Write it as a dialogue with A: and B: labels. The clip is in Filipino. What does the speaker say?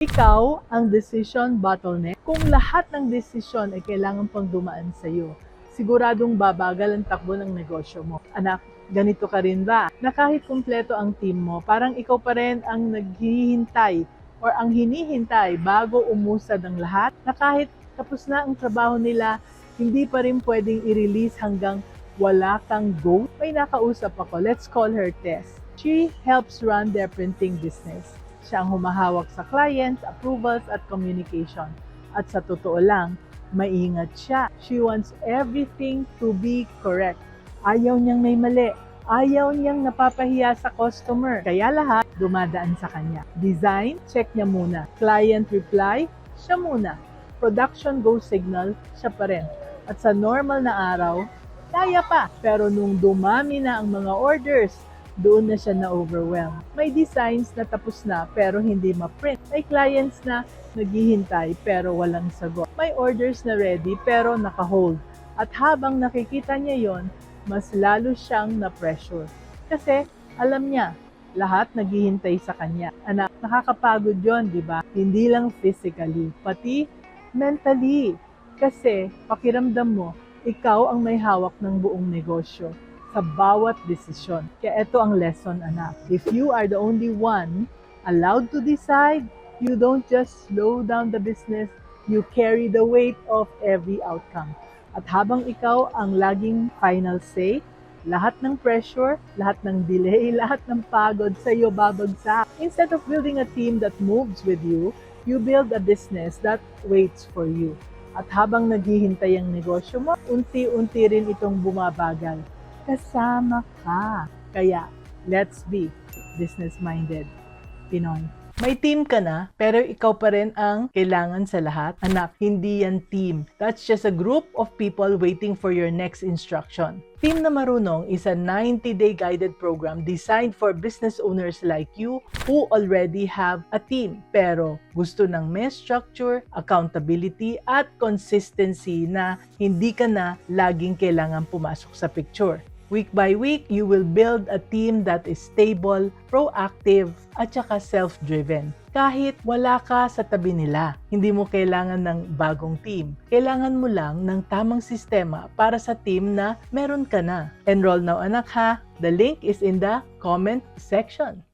A: Ikaw ang decision bottleneck. Kung lahat ng desisyon ay kailangan pang dumaan sa iyo, siguradong babagal ang takbo ng negosyo mo. Anak, ganito ka rin ba? Na kahit kumpleto ang team mo, parang ikaw pa rin ang naghihintay or ang hinihintay bago umusad ang lahat? Na kahit tapos na ang trabaho nila, hindi pa rin pwedeng i-release hanggang wala kang go? May nakausap ako. Let's call her Tess. She helps run their printing business. Siya ang humahawak sa clients, approvals, at communication. At sa totoo lang, maingat siya. She wants everything to be correct. Ayaw niyang may mali. Ayaw niyang napapahiya sa customer. Kaya lahat dumadaan sa kanya. Design, check niya muna. Client reply, siya muna. Production go signal, siya pa rin. At sa normal na araw, kaya pa. Pero nung dumami na ang mga orders, doon na siya na-overwhelm. May designs na tapos na pero hindi ma-print. May clients na naghihintay pero walang sagot. May orders na ready pero naka-hold. At habang nakikita niya yon, mas lalo siyang na-pressure. Kasi alam niya, lahat naghihintay sa kanya. Anak, nakakapagod yon, di ba? Hindi lang physically, pati mentally. Kasi pakiramdam mo, ikaw ang may hawak ng buong negosyo sa bawat desisyon. Kaya ito ang lesson, anak. If you are the only one allowed to decide, you don't just slow down the business, you carry the weight of every outcome. At habang ikaw ang laging final say, lahat ng pressure, lahat ng delay, lahat ng pagod sa iyo babagsak. Instead of building a team that moves with you, you build a business that waits for you. At habang naghihintay ang negosyo mo, unti-unti rin itong bumabagal. Kasama ka. Kaya, let's be business-minded Pinoy. May team ka na, pero ikaw pa rin ang kailangan sa lahat. Anak, hindi yan team. That's just a group of people waiting for your next instruction. Team na Marunong is a 90-day guided program designed for business owners like you who already have a team, pero gusto ng may structure, accountability, at consistency na hindi ka na laging kailangan pumasok sa picture. Week by week, you will build a team that is stable, proactive, at saka self-driven. Kahit wala ka sa tabi nila, hindi mo kailangan ng bagong team. Kailangan mo lang ng tamang sistema para sa team na meron ka na. Enroll now, anak ha! The link is in the comment section.